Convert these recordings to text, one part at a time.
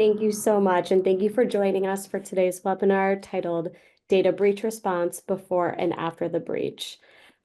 Thank you so much, and thank you for joining us for today's webinar titled Data Breach Response Before and After the Breach.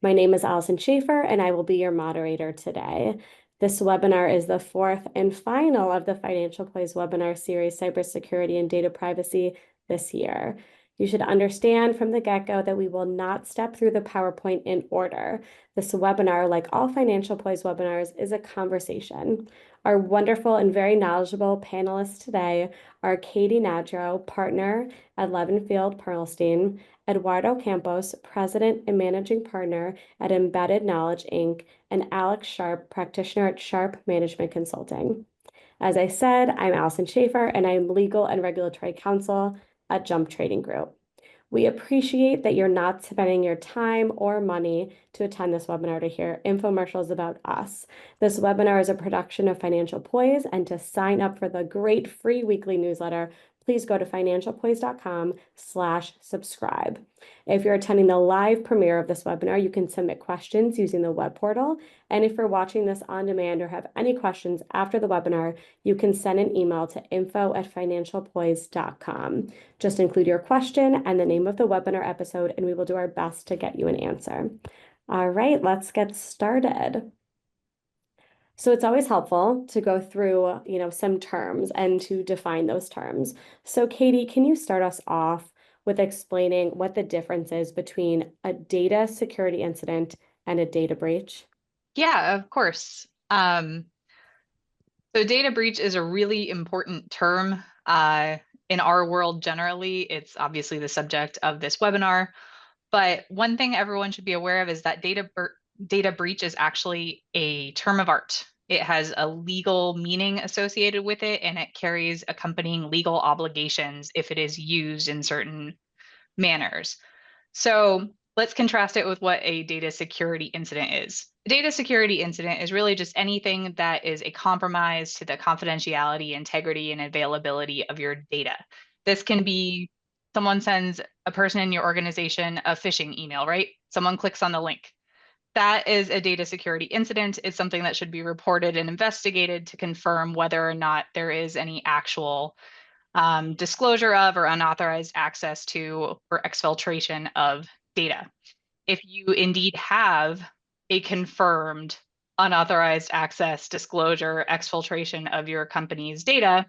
My name is Allison Schaefer, and I will be your moderator today. This webinar is the fourth and final of the Financial Plays webinar series, Cybersecurity and Data Privacy, this year. You should understand from the get-go that we will not step through the PowerPoint in order. This webinar, like all Financial Plays webinars, is a conversation. Our wonderful and very knowledgeable panelists today are Katie Nadro, partner at Levenfield Perlstein, Eduardo Campos, president and managing partner at Embedded Knowledge, Inc., and Alex Sharp, practitioner at Sharp Management Consulting. As I said, I'm Allison Schaefer, and I'm legal and regulatory counsel at Jump Trading Group. We appreciate that you're not spending your time or money to attend this webinar to hear infomercials about us. This webinar is a production of Financial Poise, and to sign up for the great free weekly newsletter, please go to financialpoise.com/subscribe. If you're attending the live premiere of this webinar, you can submit questions using the web portal. And if you're watching this on demand or have any questions after the webinar, you can send an email to info@financialpoise.com. Just include your question and the name of the webinar episode, and we will do our best to get you an answer. All right, let's get started. So it's always helpful to go through, some terms and to define those terms. So Katie, can you start us off with explaining what the difference is between a data security incident and a data breach? Yeah, of course. So data breach is a really important term. In our world generally, it's obviously the subject of this webinar. But one thing everyone should be aware of is that data breach is actually a term of art. It has a legal meaning associated with it, and it carries accompanying legal obligations if it is used in certain manners. So let's contrast it with what a data security incident is. A data security incident is really just anything that is a compromise to the confidentiality, integrity, and availability of your data. This can be someone sends a person in your organization a phishing email, right? Someone clicks on the link. That is a data security incident. It's something that should be reported and investigated to confirm whether or not there is any actual disclosure of or unauthorized access to or exfiltration of data. If you indeed have a confirmed unauthorized access, disclosure, exfiltration of your company's data,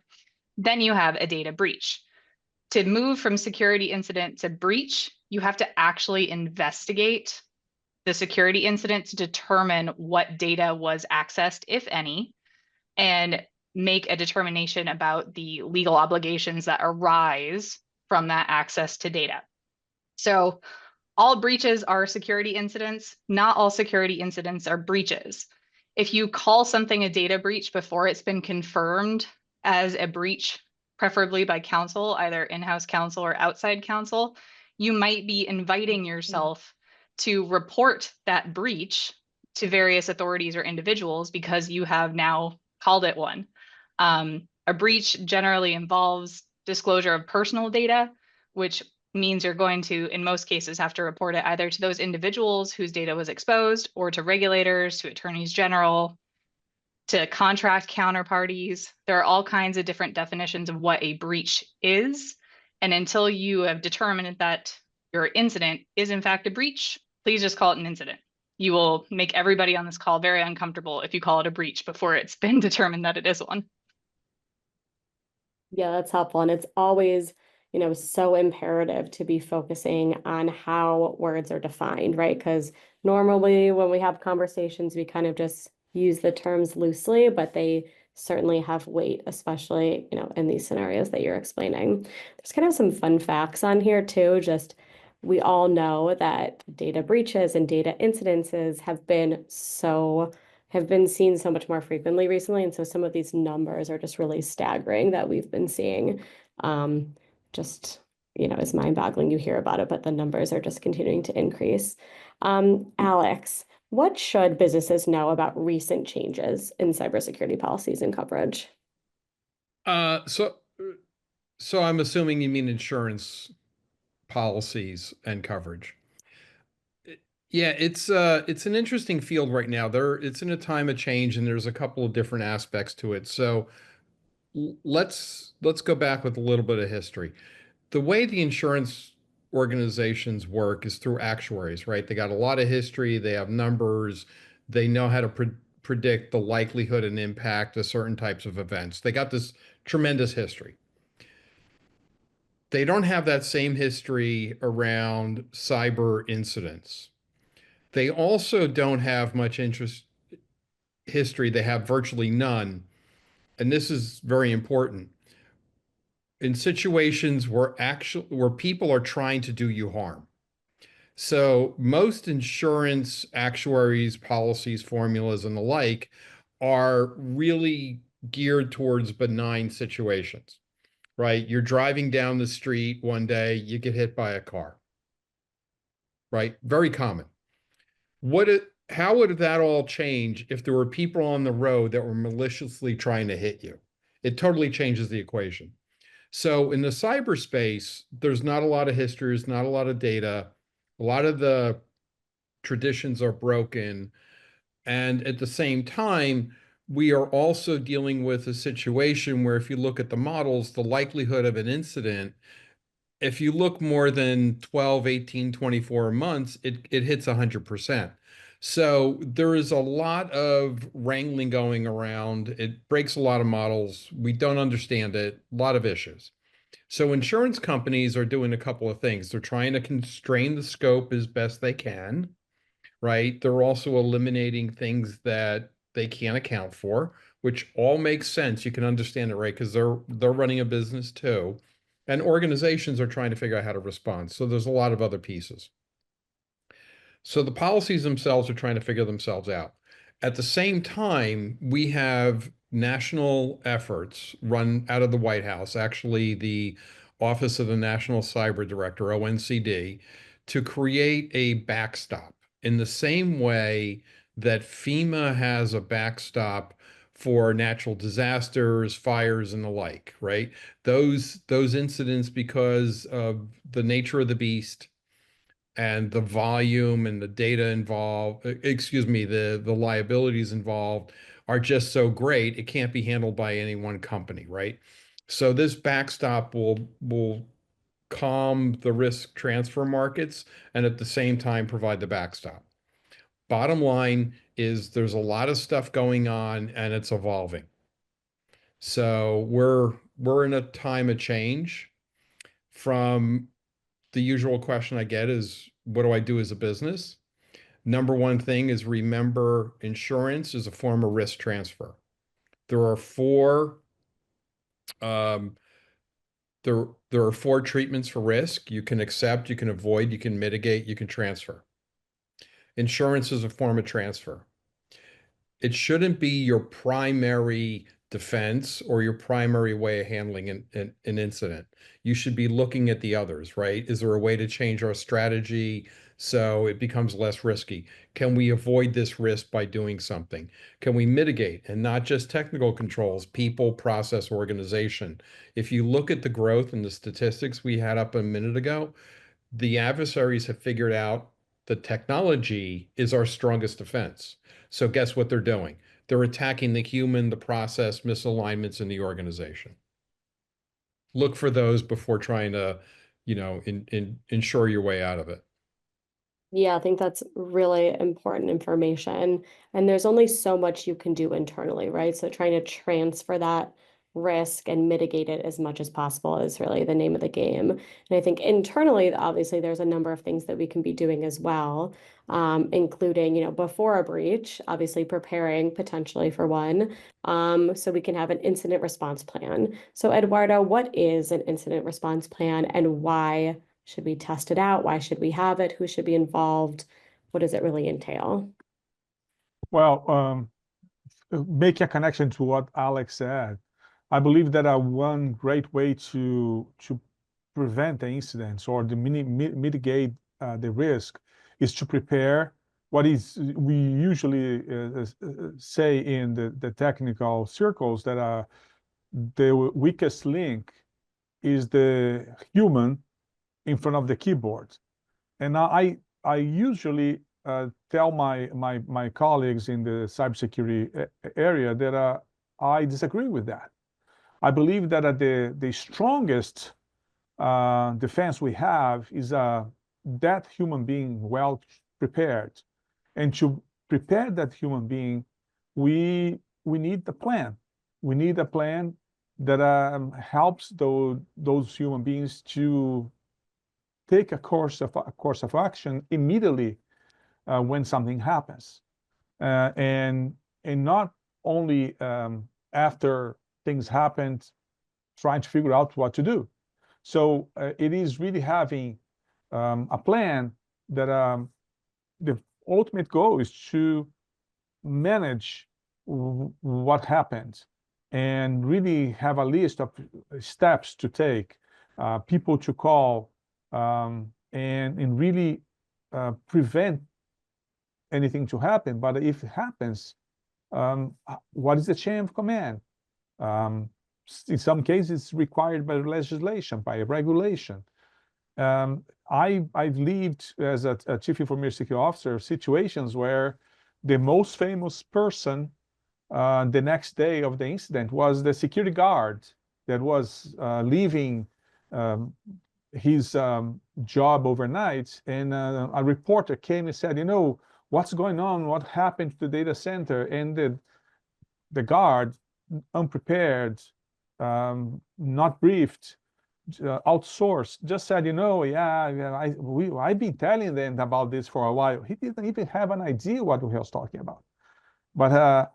then you have a data breach. To move from security incident to breach, you have to actually investigate the security incident to determine what data was accessed, if any, and make a determination about the legal obligations that arise from that access to data. So all breaches are security incidents. Not all security incidents are breaches. If you call something a data breach before it's been confirmed as a breach, preferably by counsel, either in-house counsel or outside counsel, you might be inviting yourself to report that breach to various authorities or individuals because you have now called it one. A breach generally involves disclosure of personal data, which means you're going to, in most cases, have to report it either to those individuals whose data was exposed or to regulators, to attorneys general, to contract counterparties. There are all kinds of different definitions of what a breach is. And until you have determined that your incident is in fact a breach, please just call it an incident. You will make everybody on this call very uncomfortable if you call it a breach before it's been determined that it is one. Yeah, that's helpful. And it's always, so imperative to be focusing on how words are defined, right? Because normally when we have conversations, we kind of just use the terms loosely, but they certainly have weight, especially, in these scenarios that you're explaining. There's kind of some fun facts on here too. Just we all know that data breaches and data incidences have been seen so much more frequently recently. And so some of these numbers are just really staggering that we've been seeing. Just, it's mind-boggling you hear about it, but the numbers are just continuing to increase. Alex, what should businesses know about recent changes in cybersecurity policies and coverage? Uh, so, so I'm assuming you mean insurance policies and coverage. Yeah, it's an interesting field right now. It's in a time of change and there's a couple of different aspects to it. So let's go back with a little bit of history. The way the insurance organizations work is through actuaries, right? They got a lot of history, they have numbers, they know how to predict the likelihood and impact of certain types of events. They got this tremendous history. They don't have that same history around cyber incidents. They also don't have much history. They have virtually none. And this is very important in situations where people are trying to do you harm. So most insurance actuaries, policies, formulas, and the like are really geared towards benign situations, right? You're driving down the street one day, you get hit by a car, right? Very common. How would that all change if there were people on the road that were maliciously trying to hit you? It totally changes the equation. So in the cyberspace, there's not a lot of history, there's not a lot of data. A lot of the traditions are broken. And at the same time, we are also dealing with a situation where if you look at the models, the likelihood of an incident, if you look more than 12, 18, 24 months, it hits 100%. So there is a lot of wrangling going around. It breaks a lot of models. We don't understand it, a lot of issues. So insurance companies are doing a couple of things. They're trying to constrain the scope as best they can, right? They're also eliminating things that they can't account for, which all makes sense. You can understand it, right? Because they're running a business too. And organizations are trying to figure out how to respond. So there's a lot of other pieces. So the policies themselves are trying to figure themselves out. At the same time, we have national efforts run out of the White House, actually the Office of the National Cyber Director, ONCD, to create a backstop in the same way that FEMA has a backstop for natural disasters, fires, and the like, right? Those incidents, because of the nature of the beast and the volume and the data involved, excuse me, the liabilities involved are just so great, it can't be handled by any one company, right? So this backstop will calm the risk transfer markets and at the same time provide the backstop. Bottom line is there's a lot of stuff going on and it's evolving. So we're in a time of change. From the usual question I get is, what do I do as a business? Number one thing is remember insurance is a form of risk transfer. There are four um, there are four treatments for risk. You can accept, you can avoid, you can mitigate, you can transfer. Insurance is a form of transfer. It shouldn't be your primary defense or your primary way of handling an incident. You should be looking at the others, right? Is there a way to change our strategy so it becomes less risky? Can we avoid this risk by doing something? Can we mitigate? And not just technical controls, people, process, organization. If you look at the growth and the statistics we had up a minute ago, the adversaries have figured out the technology is our strongest defense. So guess what they're doing? They're attacking the human, the process, misalignments in the organization. Look for those before trying to, ensure your way out of it. Yeah, I think that's really important information. And there's only so much you can do internally, right? So trying to transfer that risk and mitigate it as much as possible is really the name of the game. And I think internally, obviously, there's a number of things that we can be doing as well, including, before a breach, obviously preparing potentially for one, so we can have an incident response plan. So Eduardo, what is an incident response plan and why should we test it out? Why should we have it? Who should be involved? What does it really entail? Well, making a connection to what Alex said, I believe that one great way to prevent the incidents or to mitigate the risk is to prepare what is we usually say in the technical circles that the weakest link is the human in front of the keyboard. And I usually tell my colleagues in the cybersecurity area that I disagree with that. I believe that the strongest defense we have is that human being well prepared. And to prepare that human being, we need a plan. We need a plan that helps those human beings to take a course of action immediately when something happens, and not only after things happen, trying to figure out what to do. So it is really having a plan that the ultimate goal is to manage what happened and really have a list of steps to take, people to call, and really prevent anything to happen. But if it happens, what is the chain of command? In some cases, it's required by legislation, by regulation. I've lived as a chief information security officer situations where the most famous person the next day of the incident was the security guard that was leaving his job overnight, and a reporter came and said, what's going on? What happened to the data center? And the guard, unprepared, not briefed, outsourced, just said, I've been telling them about this for a while. He didn't even have an idea what he was talking about. But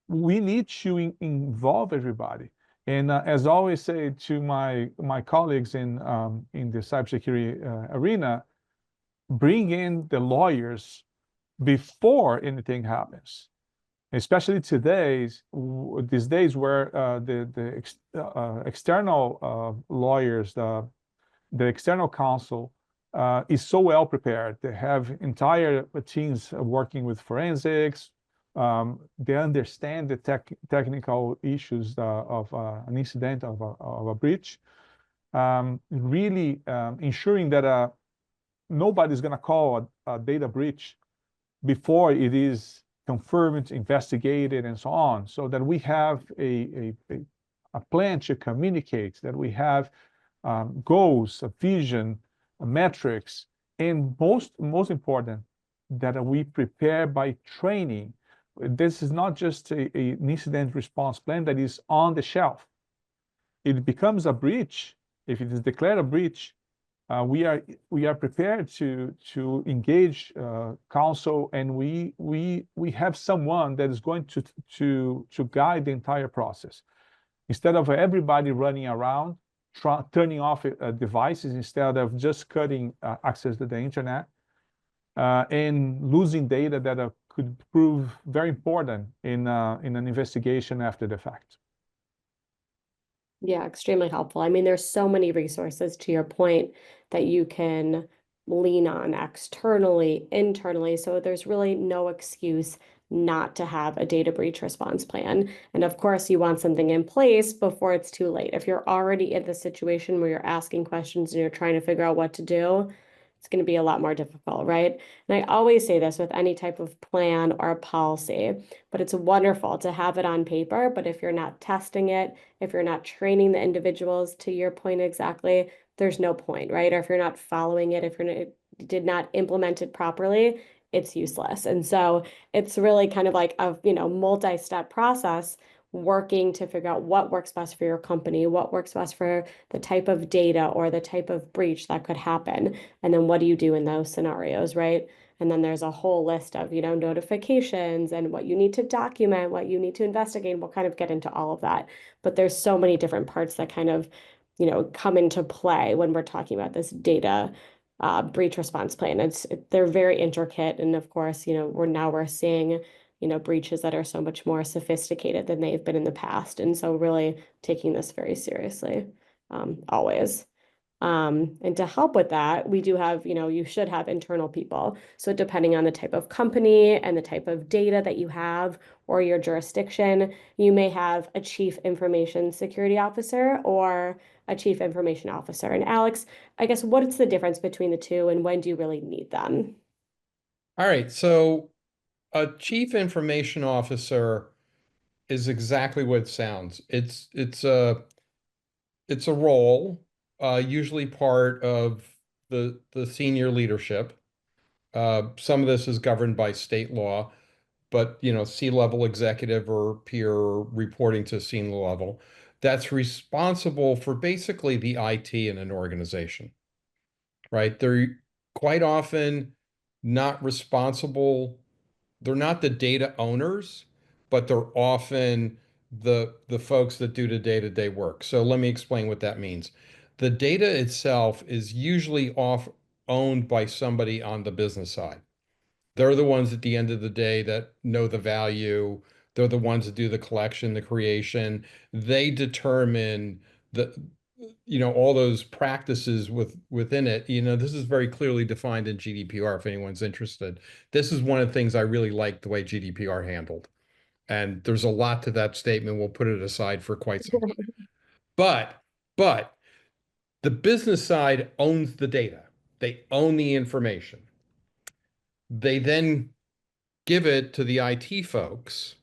we need to involve everybody. And as I always say to my colleagues in the cybersecurity arena, bring in the lawyers before anything happens. Especially these days where the external lawyers, the external counsel is so well prepared. They have entire teams working with forensics. They understand the technical issues of an incident, of a breach. Really ensuring that nobody's going to call a data breach before it is confirmed, investigated, and so on, so that we have a plan to communicate, that we have goals, a vision, metrics, and most important, that we prepare by training. This is not just an incident response plan that is on the shelf. It becomes a breach. If it is declared a breach, we are prepared to engage counsel, and we have someone that is going to guide the entire process, instead of everybody running around turning off devices, instead of just cutting access to the internet and losing data that could prove very important in an investigation after the fact. Yeah, extremely helpful. I mean, there's so many resources, to your point, that you can lean on externally, internally. So there's really no excuse not to have a data breach response plan. And of course, you want something in place before it's too late. If you're already in the situation where you're asking questions and you're trying to figure out what to do, it's going to be a lot more difficult, right? And I always say this with any type of plan or policy, but it's wonderful to have it on paper. But if you're not testing it, if you're not training the individuals, to your point exactly, there's no point, right? Or if you're not following it, if you did not implement it properly, it's useless. And so it's really kind of like a multi-step process, working to figure out what works best for your company, what works best for the type of data or the type of breach that could happen. And then what do you do in those scenarios, right? And then there's a whole list of, notifications and what you need to document, what you need to investigate. We'll kind of get into all of that. But there's so many different parts that kind of, come into play when we're talking about this data breach response plan. They're very intricate. And of course, we're seeing breaches that are so much more sophisticated than they've been in the past. And so really taking this very seriously, always. And to help with that, we do have, you should have internal people. So depending on the type of company and the type of data that you have or your jurisdiction, you may have a chief information security officer or a chief information officer. And Alex, I guess, what's the difference between the two and when do you really need them? All right. So a chief information officer is exactly what it sounds. It's it's a role, usually part of the senior leadership. Some of this is governed by state law, but C-level executive or peer reporting to senior level, that's responsible for basically the IT in an organization, right? They're quite often not responsible. They're not the data owners, but they're often the folks that do the day-to-day work. So let me explain what that means. The data itself is usually owned by somebody on the business side. They're the ones at the end of the day that know the value. They're the ones that do the collection, the creation. They determine all those practices within it. This is very clearly defined in GDPR if anyone's interested. This is one of the things I really like the way GDPR handled. And there's a lot to that statement. We'll put it aside for quite some time. But the business side owns the data. They own the information. They then give it to the IT folks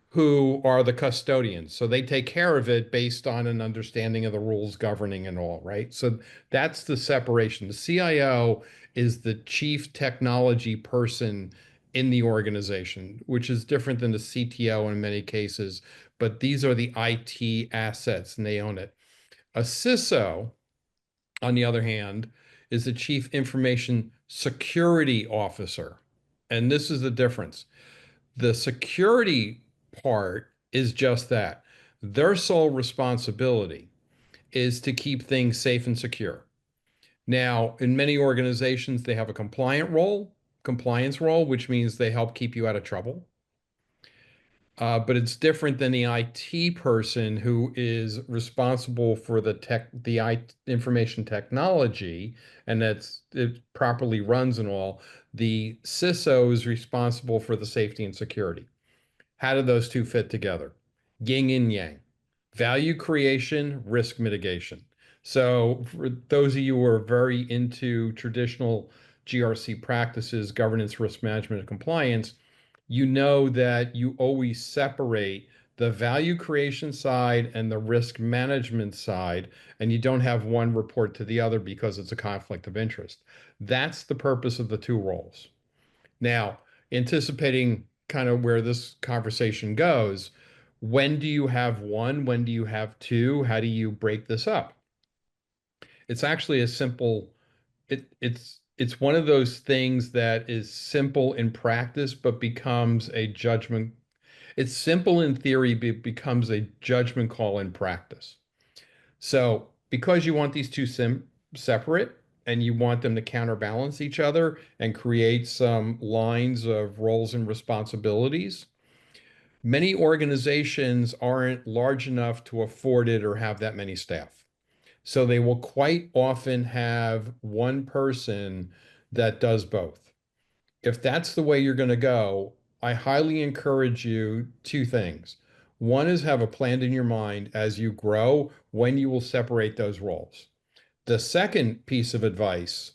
who are the custodians. So they take care of it based on an understanding of the rules governing and all, right? So that's the separation. The CIO is the chief technology person in the organization, which is different than the CTO in many cases, but these are the IT assets and they own it. A CISO, on the other hand, is the chief information security officer. And this is the difference. The security part is just that. Their sole responsibility is to keep things safe and secure. Now, in many organizations, they have a compliance role, which means they help keep you out of trouble. But it's different than the IT person who is responsible for the information technology, and it properly runs and all. The CISO is responsible for the safety and security. How do those two fit together? Yin and yang. Value creation, risk mitigation. So for those of you who are very into traditional GRC practices, governance, risk management, and compliance, you know that you always separate the value creation side and the risk management side, and you don't have one report to the other because it's a conflict of interest. That's the purpose of the two roles. Now, anticipating kind of where this conversation goes, when do you have one? When do you have two? How do you break this up? It's actually a simple, it's one of those things that is simple in practice, but becomes a judgment. It's simple in theory, but it becomes a judgment call in practice. So because you want these two separate and you want them to counterbalance each other and create some lines of roles and responsibilities, many organizations aren't large enough to afford it or have that many staff. So they will quite often have one person that does both. If that's the way you're going to go, I highly encourage you two things. One is have a plan in your mind as you grow when you will separate those roles. The second piece of advice,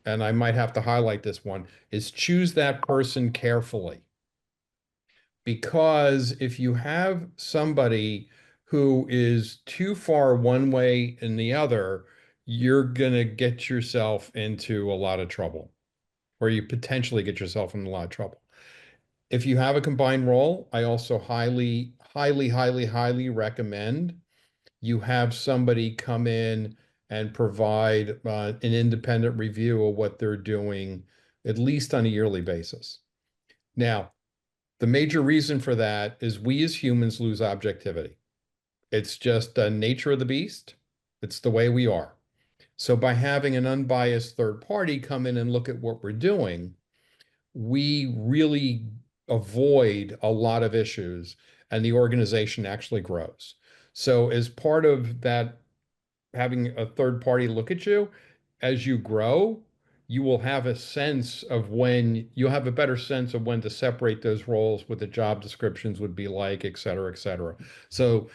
and I might have to highlight this one, is choose that person carefully. Because if you have somebody who is too far one way and the other, you're going to get yourself into a lot of trouble, or you potentially get yourself in a lot of trouble. If you have a combined role, I also highly, highly, highly, highly recommend you have somebody come in and provide an independent review of what they're doing, at least on a yearly basis. Now, the major reason for that is we as humans lose objectivity. It's just the nature of the beast. It's the way we are. So by having an unbiased third party come in and look at what we're doing, we really avoid a lot of issues and the organization actually grows. So as part of that, having a third party look at you, as you grow, you will have a sense of when you'll have a better sense of when to separate those roles, what the job descriptions would be like, et cetera, et cetera. So,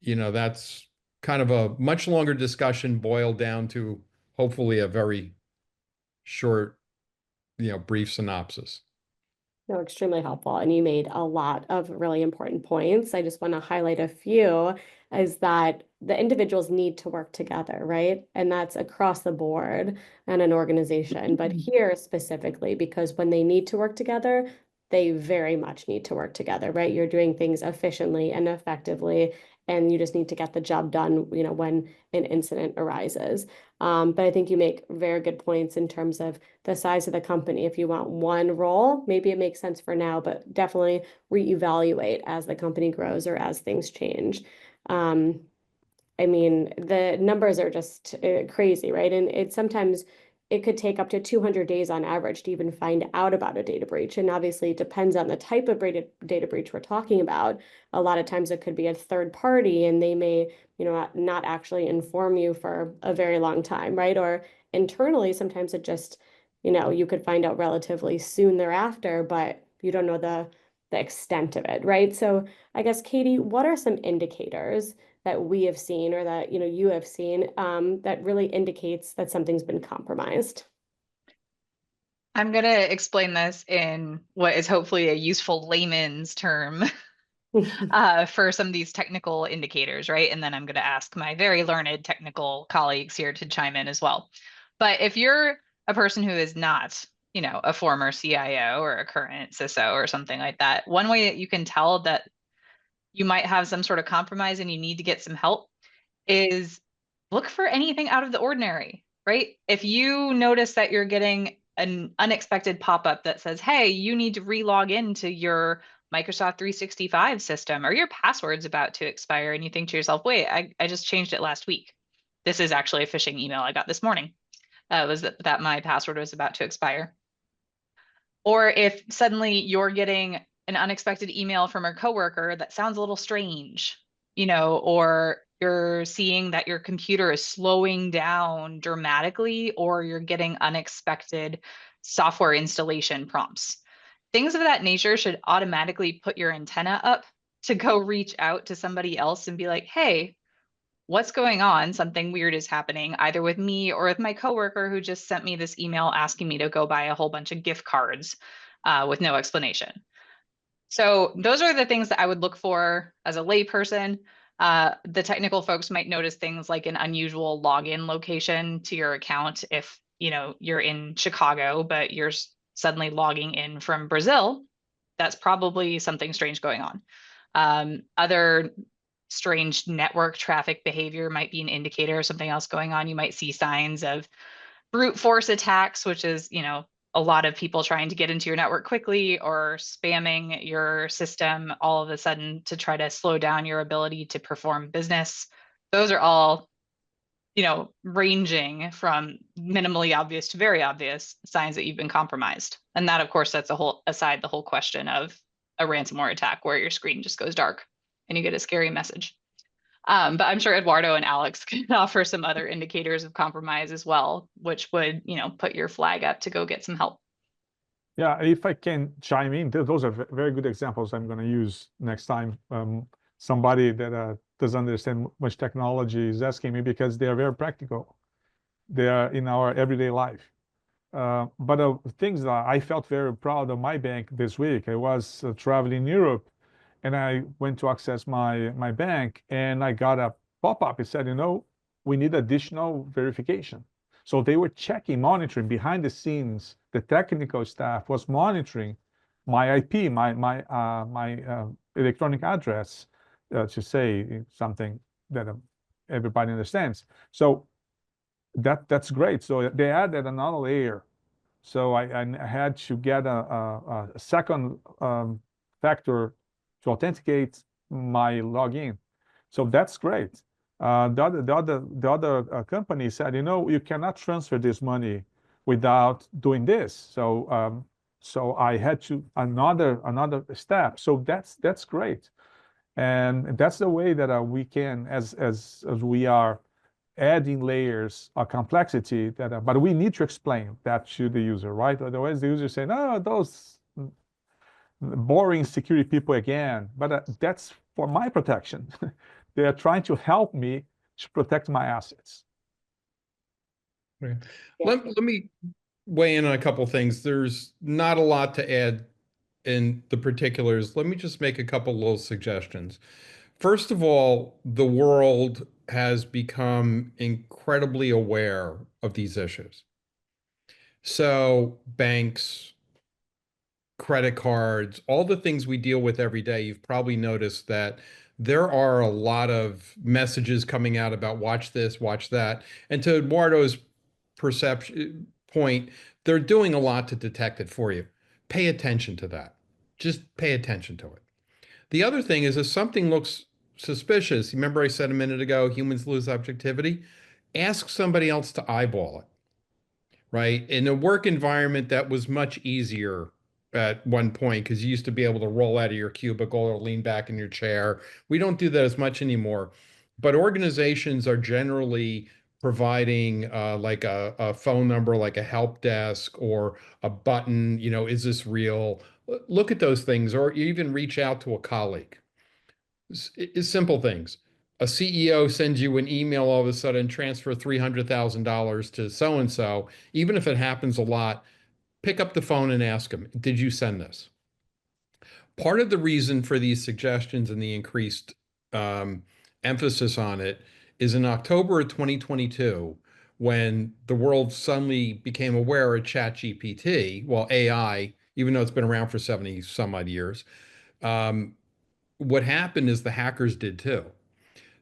that's kind of a much longer discussion boiled down to hopefully a very short, brief synopsis. No, extremely helpful. And you made a lot of really important points. I just want to highlight a few is that the individuals need to work together, right? And that's across the board in an organization. But here specifically, because when they need to work together, they very much need to work together, right? You're doing things efficiently and effectively, and you just need to get the job done, when an incident arises. But I think you make very good points in terms of the size of the company. If you want one role, maybe it makes sense for now, but definitely reevaluate as the company grows or as things change. I mean, the numbers are just crazy, right? And sometimes it could take up to 200 days on average to even find out about a data breach. And obviously, it depends on the type of data breach we're talking about. A lot of times it could be a third party, and they may, not actually inform you for a very long time, right? Or internally, sometimes it just, you could find out relatively soon thereafter, but you don't know the extent of it, right? So I guess, Katie, what are some indicators that we have seen or that you have seen that really indicates that something's been compromised? I'm going to explain this in what is hopefully a useful layman's term for some of these technical indicators, right? And then I'm going to ask my very learned technical colleagues here to chime in as well. But if you're a person who is not, a former CIO or a current CISO or something like that, one way that you can tell that you might have some sort of compromise and you need to get some help is look for anything out of the ordinary, right? If you notice that you're getting an unexpected pop-up that says, hey, you need to re-log into your Microsoft 365 system, or your password's about to expire, and you think to yourself, wait, I just changed it last week. This is actually a phishing email I got this morning. Was that my password was about to expire. Or if suddenly you're getting an unexpected email from a coworker that sounds a little strange, or you're seeing that your computer is slowing down dramatically, or you're getting unexpected software installation prompts. Things of that nature should automatically put your antenna up to go reach out to somebody else and be like, hey, what's going on? Something weird is happening either with me or with my coworker who just sent me this email asking me to go buy a whole bunch of gift cards with no explanation. So those are the things that I would look for as a layperson. The technical folks might notice things like an unusual login location to your account. If you're in Chicago, but you're suddenly logging in from Brazil, that's probably something strange going on. Other strange network traffic behavior might be an indicator of something else going on. You might see signs of brute force attacks, which is, a lot of people trying to get into your network quickly or spamming your system all of a sudden to try to slow down your ability to perform business. Those are all, ranging from minimally obvious to very obvious signs that you've been compromised. And that, of course, sets the whole question of a ransomware attack where your screen just goes dark and you get a scary message. But I'm sure Eduardo and Alex can offer some other indicators of compromise as well, which would, put your flag up to go get some help. Yeah, if I can chime in, those are very good examples I'm going to use next time. Somebody that doesn't understand much technology is asking me, because they are very practical. They are in our everyday life. But things that I felt very proud of my bank this week. I was traveling in Europe, and I went to access my bank, and I got a pop-up. It said, we need additional verification. So they were checking, monitoring behind the scenes. The technical staff was monitoring my IP, my electronic address, to say something that everybody understands. So that's great. So they added another layer. So I had to get a second factor to authenticate my login. So that's great. The other company said, you cannot transfer this money without doing this. So so I had to another step. So that's great, and that's the way that we can, as we are adding layers of complexity, but we need to explain that to the user, right? Otherwise, the user say, no, those boring security people again. But that's for my protection. They are trying to help me to protect my assets. Right. Let me weigh in on a couple of things. There's not a lot to add in the particulars. Let me just make a couple little suggestions. First of all, the world has become incredibly aware of these issues. So banks, credit cards, all the things we deal with every day, you've probably noticed that there are a lot of messages coming out about watch this, watch that. And to Eduardo's perception point, they're doing a lot to detect it for you. Pay attention to that. Just pay attention to it. The other thing is if something looks suspicious, remember I said a minute ago, humans lose objectivity? Ask somebody else to eyeball it, right? In a work environment, that was much easier at one point because you used to be able to roll out of your cubicle or lean back in your chair. We don't do that as much anymore. But organizations are generally providing like a phone number, like a help desk or a button, is this real? Look at those things, or even reach out to a colleague. It's simple things. A CEO sends you an email all of a sudden, transfer $300,000 to so and so. Even if it happens a lot, pick up the phone and ask them, did you send this? Part of the reason for these suggestions and the increased emphasis on it is in October of 2022, when the world suddenly became aware of ChatGPT, well, AI, even though it's been around for 70 some odd years, what happened is the hackers did too.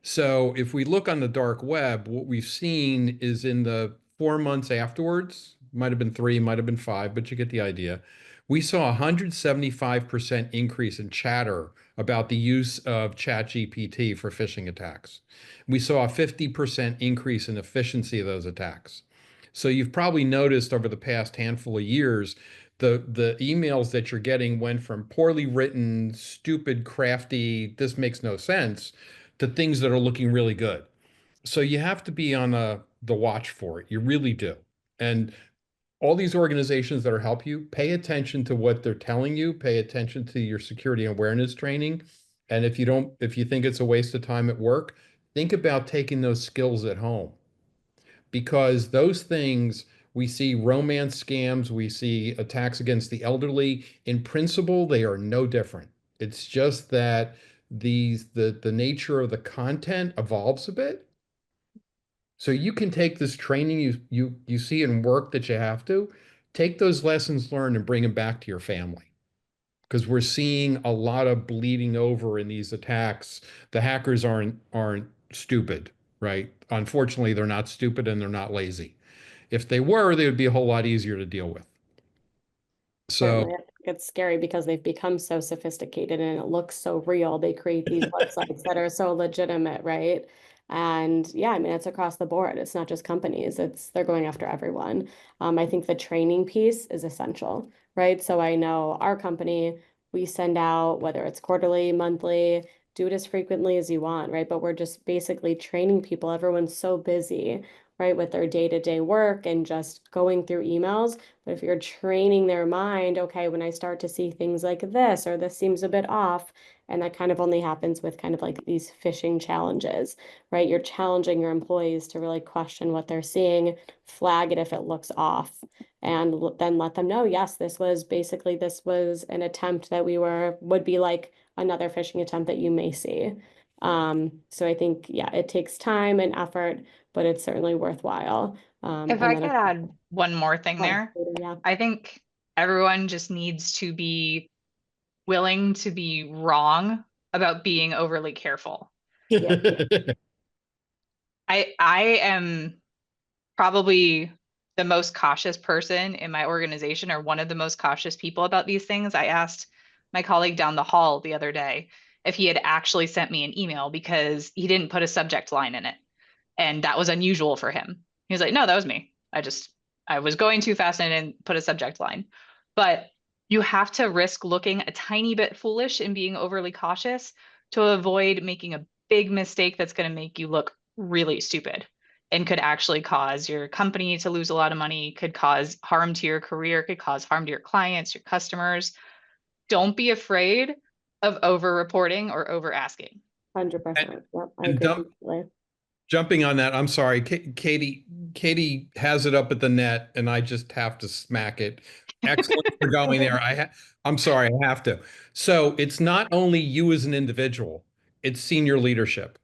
So if we look on the dark web, what we've seen is in the 4 months afterwards, might have been 3, might have been 5, but you get the idea. We saw a 175% increase in chatter about the use of ChatGPT for phishing attacks. We saw a 50% increase in efficiency of those attacks. So you've probably noticed over the past handful of years, the emails that you're getting went from poorly written, stupid, crafty, this makes no sense, to things that are looking really good. So you have to be on the watch for it. You really do. And all these organizations that are help you, pay attention to what they're telling you, pay attention to your security awareness training. And if you think it's a waste of time at work, think about taking those skills at home. Because those things, we see romance scams, we see attacks against the elderly. In principle, they are no different. It's just that the nature of the content evolves a bit. So you can take this training you see in work that you have to, take those lessons learned and bring them back to your family. Because we're seeing a lot of bleeding over in these attacks. The hackers aren't stupid, right? Unfortunately, they're not stupid and they're not lazy. If they were, they would be a whole lot easier to deal with. So Certainly, I think it's scary because they've become so sophisticated and it looks so real. They create these websites that are so legitimate, right? And yeah, I mean, it's across the board. It's not just companies, they're going after everyone. I think the training piece is essential, right? So I know our company, we send out, whether it's quarterly, monthly, do it as frequently as you want, right? But we're just basically training people. Everyone's so busy, right, with their day-to-day work and just going through emails. But if you're training their mind, okay, when I start to see things like this, or this seems a bit off, and that kind of only happens with kind of like these phishing challenges, right? You're challenging your employees to really question what they're seeing, flag it if it looks off, and then let them know, yes, this was an attempt that would be like another phishing attempt that you may see. So I think, yeah, it takes time and effort, but it's certainly worthwhile. If And I then could add one more thing there, yeah, I think everyone just needs to be willing to be wrong about being overly careful. I am probably the most cautious person in my organization, or one of the most cautious people about these things. I asked my colleague down the hall the other day if he had actually sent me an email because he didn't put a subject line in it. And that was unusual for him. He was like, no, that was me. I was going too fast and I didn't put a subject line. But you have to risk looking a tiny bit foolish and being overly cautious to avoid making a big mistake that's going to make you look really stupid and could actually cause your company to lose a lot of money, could cause harm to your career, could cause harm to your clients, your customers. Don't be afraid of over reporting or over asking. 100%. Yep, I And agree completely. jumping on that, I'm sorry, Katie has it up at the net, and I just have to smack it. Excellent for going there. I'm sorry, I have to. So it's not only you as an individual, It's senior leadership.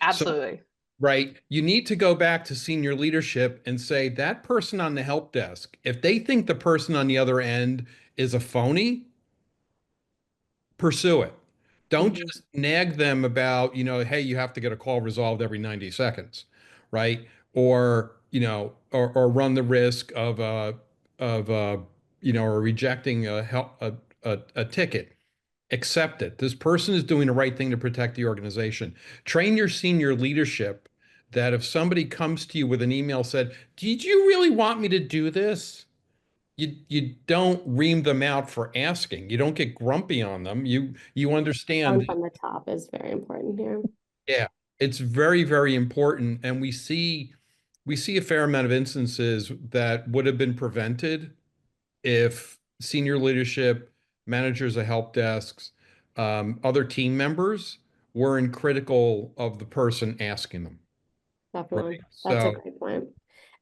Absolutely. Right. You need to go back to senior leadership and say that person on the help desk, if they think the person on the other end is a phony, pursue it. Don't Mhm. just nag them about, hey, you have to get a call resolved every 90 seconds, right? Or, or run the risk or rejecting a ticket. Accept it. This person is doing the right thing to protect the organization. Train your senior leadership that if somebody comes to you with an email said, "Did you really want me to do this?" You don't ream them out for asking. You don't get grumpy on them. You Down understand. from the top is very important here. Yeah, it's very, very important. And we see a fair amount of instances that would have been prevented if senior leadership, managers of help desks, other team members weren't critical of the person asking them. Definitely. Right. That's a So, great point.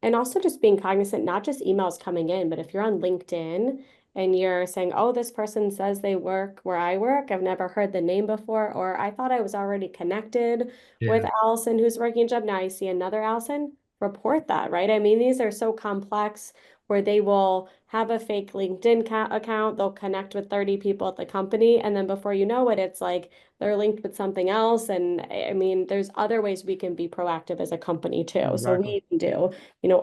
And also just being cognizant, not just emails coming in, but if you're on LinkedIn and you're saying, oh, this person says they work where I work, I've never heard the name before, or I thought I was already connected with yeah, Allison who's working a job. Now I see another Allison, report that, right? I mean, these are so complex where they will have a fake LinkedIn account, they'll connect with 30 people at the company, and then before you know it, it's like they're linked with something else. And I mean, there's other ways we can be proactive as a company too. So Exactly. we can do,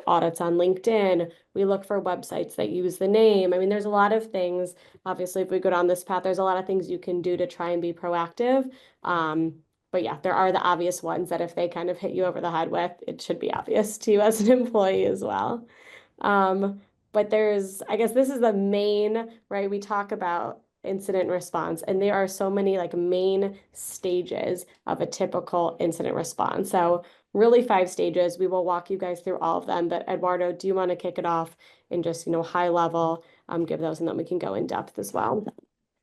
audits on LinkedIn. We look for websites that use the name. I mean, there's a lot of things. Obviously, if we go down this path, there's a lot of things you can do to try and be proactive. But yeah, there are the obvious ones that if they kind of hit you over the head with, it should be obvious to you as an employee as well. But I guess this is the main, right? We talk about incident response, and there are so many like main stages of a typical incident response. So really 5 stages. We will walk you guys through all of them. But Eduardo, do you want to kick it off and just, high level, give those, and then we can go in depth as well.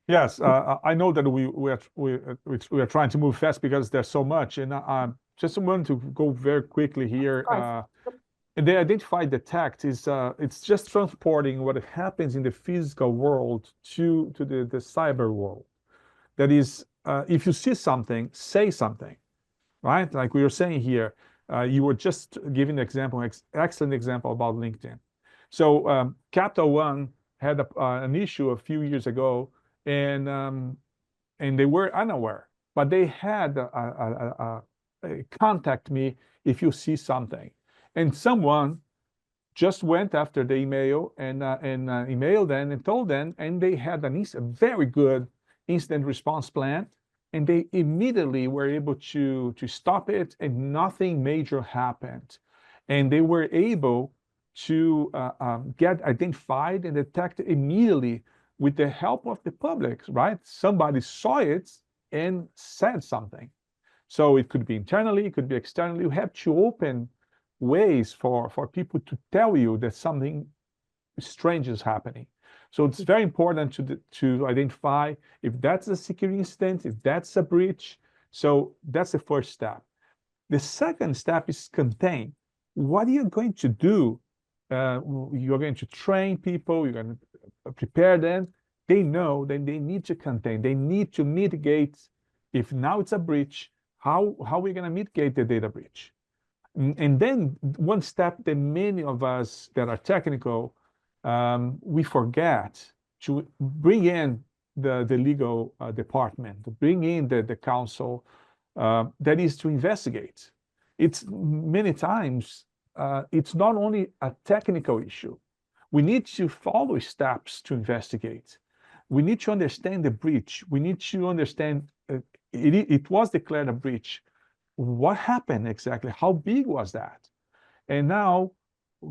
Yes, I know that we are trying to move fast because there's so much, and I just want to go very quickly here. Of course. And they identified the tact is it's just transporting what happens in the physical world to the cyber world. That is, if you see something, say something, right? Like we were saying here, you were just giving an example, excellent example about LinkedIn. So Capital One had an issue a few years ago, and they were unaware, but they had contact me if you see something, and someone just went after the email and emailed them and told them, and they had a very good incident response plan, and they immediately were able to stop it, and nothing major happened, and they were able to get identified and detected immediately with the help of the public, right? Somebody saw it and said something. So it could be internally, it could be externally. You have to open ways for people to tell you that something strange is happening. So it's very important to identify if that's a security incident, if that's a breach. So that's the first step. The second step is contain. What are you going to do? You're going to train people, you're going to prepare them. They know that they need to contain, they need to mitigate. If now it's a breach, how are we going to mitigate the data breach? And then one step that many of us that are technical, we forget to bring in the legal department, to bring in the counsel that is to investigate. It's many times, it's not only a technical issue. We need to follow steps to investigate. We need to understand the breach. We need to understand it was declared a breach. What happened exactly? How big was that? And now,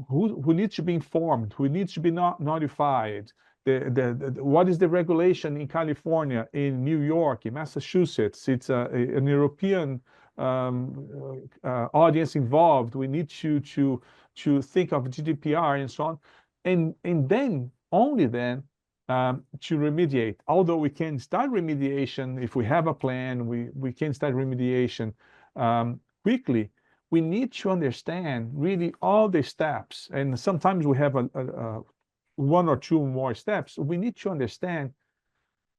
who needs to be informed? Who needs to be notified? What is the regulation in California, in New York, in Massachusetts? It's an European audience involved. We need to think of GDPR and so on, and then only then to remediate. Although we can start remediation if we have a plan, we can start remediation quickly. We need to understand really all the steps, and sometimes we have one or two more steps. We need to understand,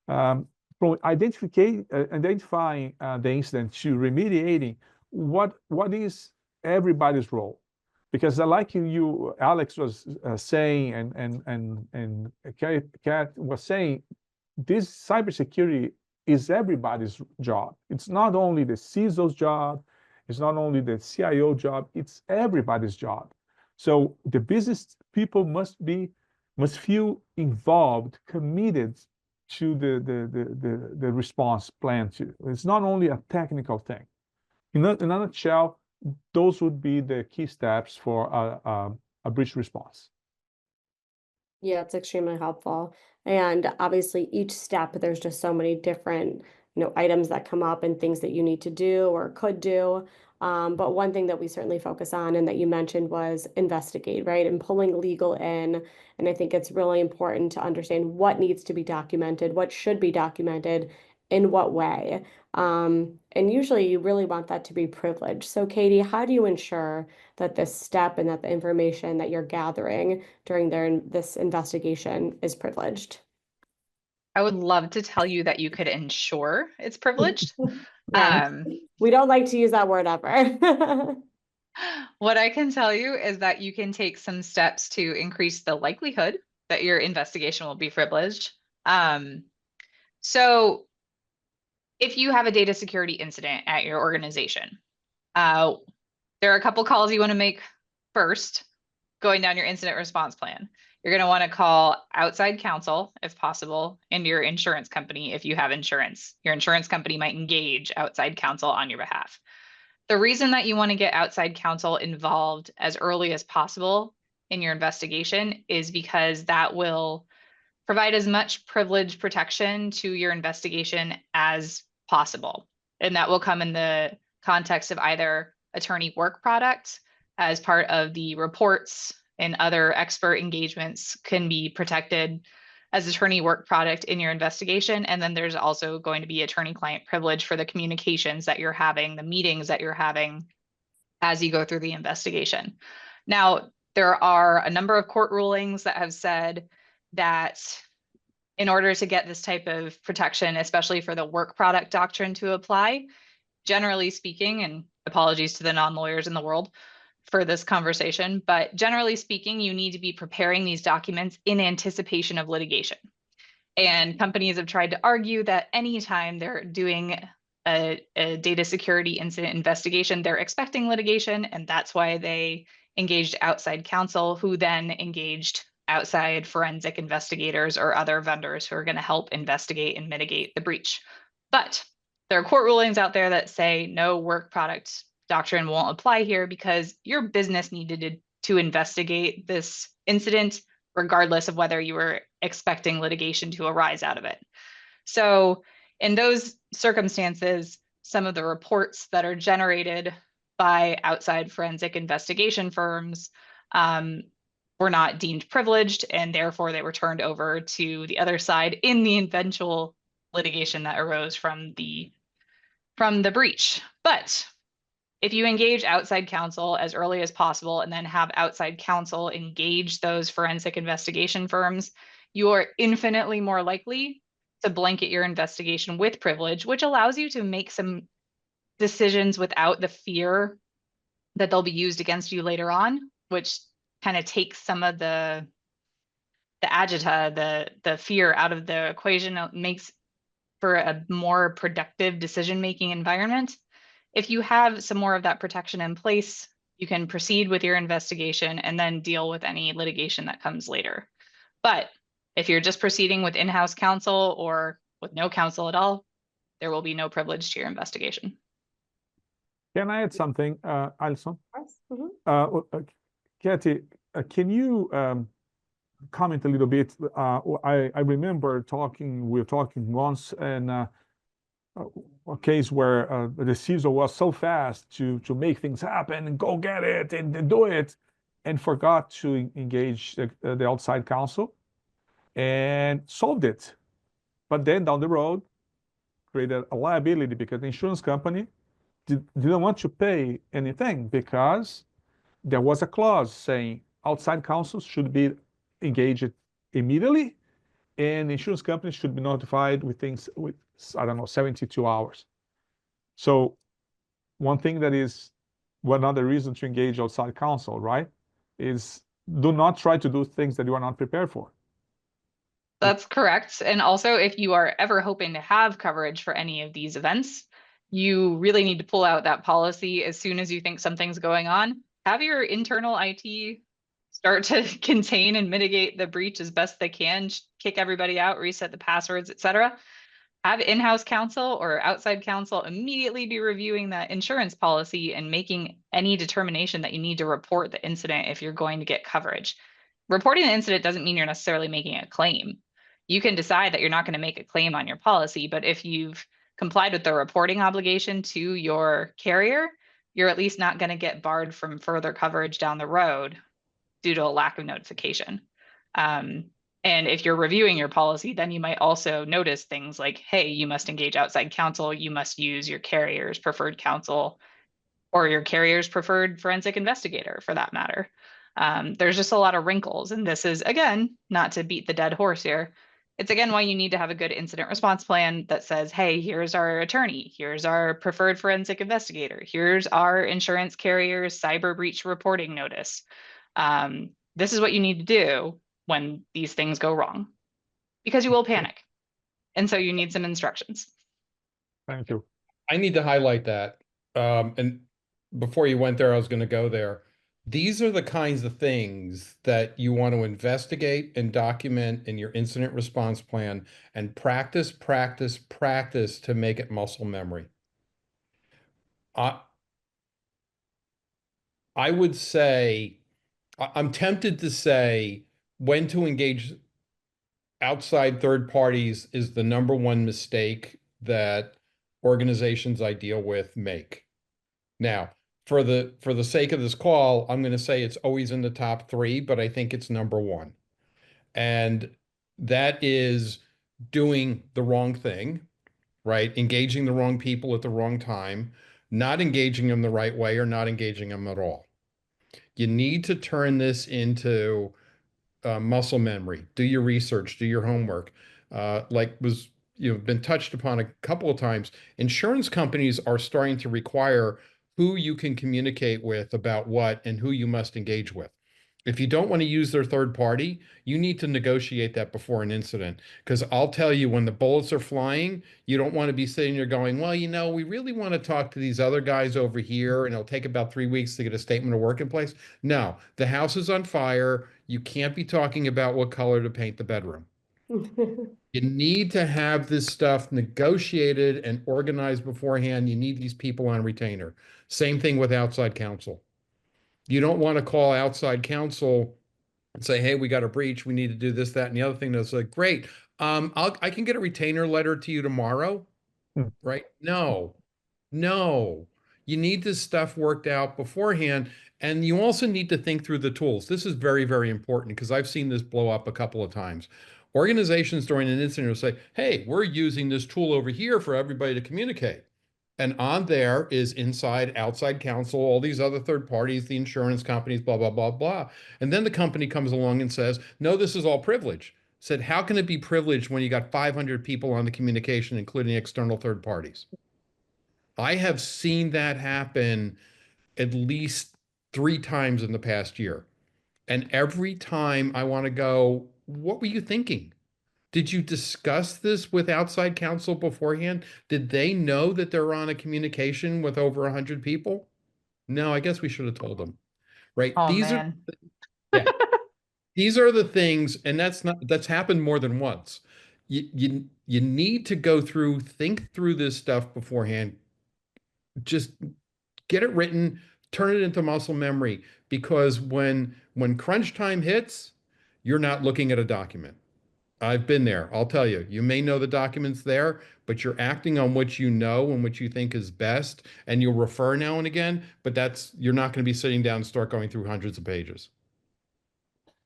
for from identifying the incident to remediating, what is everybody's role? Because like you, Alex was saying, and Kat was saying, this cybersecurity is everybody's job. It's not only the CISO's job, it's not only the CIO job, it's everybody's job. So the business people must feel involved, committed to the response plan too. It's not only a technical thing. In a nutshell, those would be the key steps for a breach response. Yeah, it's extremely helpful. And obviously each step, there's just so many different, items that come up and things that you need to do or could do. But one thing that we certainly focus on and that you mentioned was investigate, right? And pulling legal in. And I think it's really important to understand what needs to be documented, what should be documented, in what way. And usually you really want that to be privileged. So Katie, how do you ensure that this step and that the information that you're gathering during this investigation is privileged? I would love to tell you that you could ensure it's privileged. Yes. We don't like to use that word ever. What I can tell you is that you can take some steps to increase the likelihood that your investigation will be privileged. So if you have a data security incident at your organization, there are a couple calls you want to make first, going down your incident response plan. You're going to want to call outside counsel if possible, and your insurance company if you have insurance. Your insurance company might engage outside counsel on your behalf. The reason that you want to get outside counsel involved as early as possible in your investigation is because that will provide as much privilege protection to your investigation as possible. And that will come in the context of either attorney work product as part of the reports and other expert engagements can be protected as attorney work product in your investigation. And then there's also going to be attorney-client privilege for the communications that you're having, the meetings that you're having as you go through the investigation. Now, there are a number of court rulings that have said that in order to get this type of protection, especially for the work product doctrine to apply, generally speaking, and apologies to the non-lawyers in the world for this conversation, but generally speaking, you need to be preparing these documents in anticipation of litigation. And companies have tried to argue that anytime they're doing a data security incident investigation, they're expecting litigation, and that's why they engaged outside counsel, who then engaged outside forensic investigators or other vendors who are going to help investigate and mitigate the breach. But there are court rulings out there that say no, work product doctrine won't apply here because your business needed to investigate this incident regardless of whether you were expecting litigation to arise out of it. So in those circumstances, some of the reports that are generated by outside forensic investigation firms were not deemed privileged, and therefore they were turned over to the other side in the eventual litigation that arose from the breach. But if you engage outside counsel as early as possible and then have outside counsel engage those forensic investigation firms, you are infinitely more likely to blanket your investigation with privilege, which allows you to make some decisions without the fear that they'll be used against you later on, which kind of takes some of the agita, the fear out of the equation. It makes for a more productive decision-making environment. If you have some more of that protection in place, you can proceed with your investigation and then deal with any litigation that comes later. But if you're just proceeding with in-house counsel or with no counsel at all, there will be no privilege to your investigation. Can I add something, Alison? Mm-hmm. Katie, can you comment a little bit? I remember we were talking once, and a case where the CISO was so fast to make things happen and go get it and do it, and forgot to engage the outside counsel and solved it. But then down the road, created a liability because the insurance company didn't want to pay anything because there was a clause saying outside counsel should be engaged immediately and insurance companies should be notified within, I don't know, 72 hours. So one thing that is one other reason to engage outside counsel, right, is do not try to do things that you are not prepared for. That's correct. And also, if you are ever hoping to have coverage for any of these events, you really need to pull out that policy as soon as you think something's going on. Have your internal IT start to contain and mitigate the breach as best they can, kick everybody out, reset the passwords, etc. Have in-house counsel or outside counsel immediately be reviewing that insurance policy and making any determination that you need to report the incident if you're going to get coverage. Reporting the incident doesn't mean you're necessarily making a claim. You can decide that you're not going to make a claim on your policy, but if you've complied with the reporting obligation to your carrier, you're at least not going to get barred from further coverage down the road due to a lack of notification. And if you're reviewing your policy, then you might also notice things like, hey, you must engage outside counsel, you must use your carrier's preferred counsel or your carrier's preferred forensic investigator for that matter. There's just a lot of wrinkles. And this is, again, not to beat the dead horse here. It's again why you need to have a good incident response plan that says, hey, here's our attorney, here's our preferred forensic investigator, here's our insurance carrier's cyber breach reporting notice. This is what you need to do when these things go wrong, because you will panic. And so you need some instructions. Thank you. I need to highlight that. And before you went there, I was going to go there. These are the kinds of things that you want to investigate and document in your incident response plan and practice to make it muscle memory. I would say, I'm tempted to say when to engage outside third parties is the number one mistake that organizations I deal with make. Now, for the sake of this call, I'm going to say it's always in the top 3, but I think it's number 1. And that is doing the wrong thing, right? Engaging the wrong people at the wrong time, not engaging them the right way, or not engaging them at all. You need to turn this into muscle memory. Do your research, do your homework. Like was been touched upon a couple of times, insurance companies are starting to require who you can communicate with about what and who you must engage with. If you don't want to use their third party, you need to negotiate that before an incident. Because I'll tell you, when the bullets are flying, you don't want to be sitting there going, well, we really want to talk to these other guys over here, and it'll take about 3 weeks to get a statement of work in place. No, the house is on fire. You can't be talking about what color to paint the bedroom. You need to have this stuff negotiated and organized beforehand. You need these people on retainer. Same thing with outside counsel. You don't want to call outside counsel and say, hey, we got a breach. We need to do this, that, and the other thing. That's like, great. I can get a retainer letter to you tomorrow, right? No. You need this stuff worked out beforehand. And you also need to think through the tools. This is very, very important because I've seen this blow up a couple of times. Organizations during an incident will say, hey, we're using this tool over here for everybody to communicate. And on there is inside, outside counsel, all these other third parties, the insurance companies, blah, blah, blah, blah. And then the company comes along and says, no, this is all privilege. Said, how can it be privileged when you got 500 people on the communication, including external third parties? I have seen that happen at least 3 times in the past year. And every time I want to go, what were you thinking? Did you discuss this with outside counsel beforehand? Did they know that they're on a communication with over 100 people? No, I guess we should have told them, right? Oh, man. These are the things, and that's happened more than once. You need to go through, think through this stuff beforehand. Just get it written, turn it into muscle memory, because when crunch time hits, you're not looking at a document. I've been there. I'll tell you, you may know the document's there, but you're acting on what you know and what you think is best, and you'll refer now and again, but you're not going to be sitting down and start going through hundreds of pages.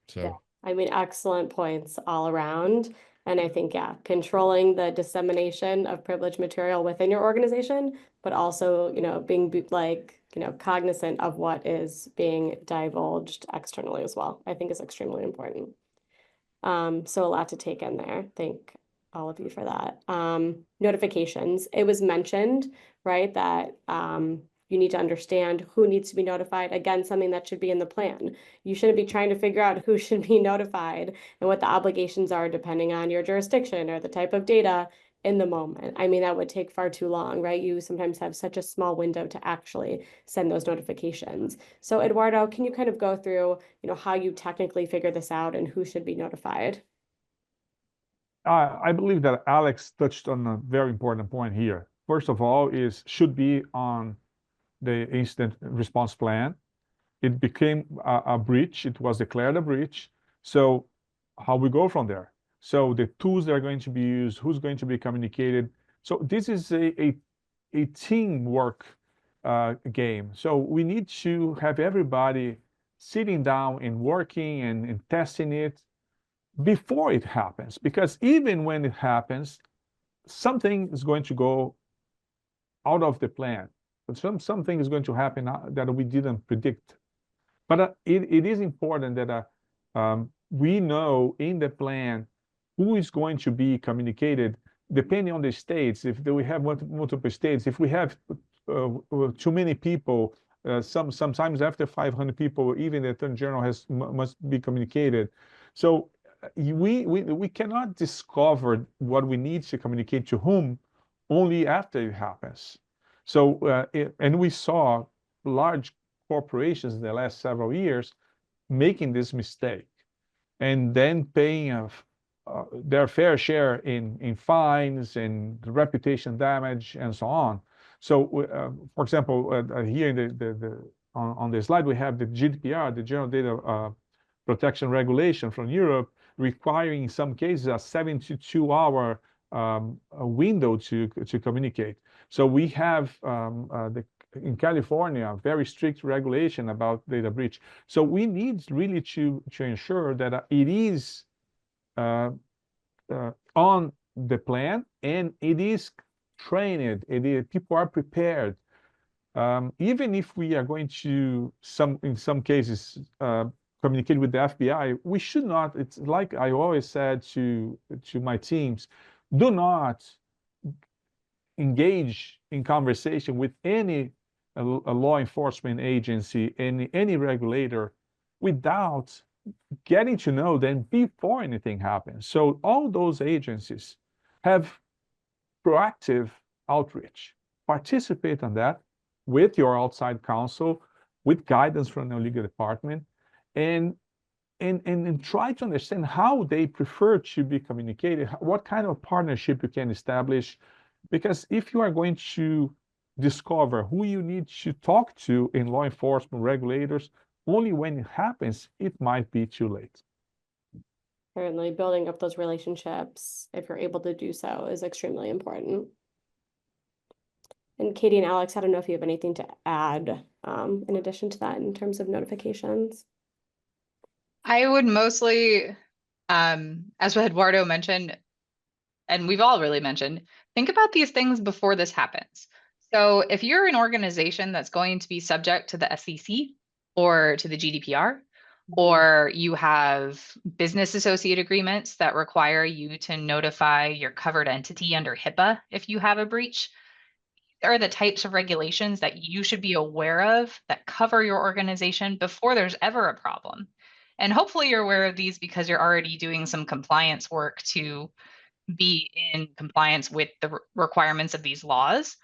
So, excellent points all around. And I think, controlling the dissemination of privileged material within your organization, but also, being cognizant of what is being divulged externally as well, I think is extremely important. So a lot to take in there. Thank all of you for that. Notifications. It was mentioned, right, that you need to understand who needs to be notified. Again, something that should be in the plan. You shouldn't be trying to figure out who should be notified and what the obligations are depending on your jurisdiction or the type of data in the moment. I mean, that would take far too long, right? You sometimes have such a small window to actually send those notifications. So Eduardo, can you kind of go through, how you technically figure this out and who should be notified? I believe that Alex touched on a very important point here. First of all, should be on the incident response plan. It became a breach. It was declared a breach. So how we go from there? So the tools that are going to be used, who's going to be communicated. So this is a teamwork game. So we need to have everybody sitting down and working and testing it before it happens. Because even when it happens, something is going to go out of the plan. Something is going to happen that we didn't predict. But it is important that we know in the plan who is going to be communicated, depending on the states. If we have multiple states, if we have too many people, sometimes after 500 people, even the Attorney General must be communicated. So we cannot discover what we need to communicate to whom only after it happens. So and we saw large corporations in the last several years making this mistake and then paying their fair share in fines and reputation damage and so on. So, for example, here in on the slide we have the GDPR, the General Data Protection Regulation from Europe, requiring in some cases a 72-hour window to communicate. So we have in California, very strict regulation about data breach. So we need really to ensure that it is on the plan and it is trained. People are prepared. Even if we are going to in some cases communicate with the FBI, we should not. It's like I always said to my teams, do not engage in conversation with any a law enforcement agency, any regulator, without getting to know them before anything happens. So all those agencies have proactive outreach. Participate on that with your outside counsel, with guidance from the legal department, and try to understand how they prefer to be communicated, what kind of partnership you can establish. Because if you are going to discover who you need to talk to in law enforcement regulators, only when it happens, it might be too late. Certainly, building up those relationships, if you're able to do so, is extremely important. And Katie and Alex, I don't know if you have anything to add in addition to that in terms of notifications. I would mostly, as Eduardo mentioned, and we've all really mentioned, think about these things before this happens. So if you're an organization that's going to be subject to the SEC or to the GDPR, or you have business associate agreements that require you to notify your covered entity under HIPAA if you have a breach, there are the types of regulations that you should be aware of that cover your organization before there's ever a problem. And hopefully you're aware of these because you're already doing some compliance work to be in compliance with the requirements of these laws.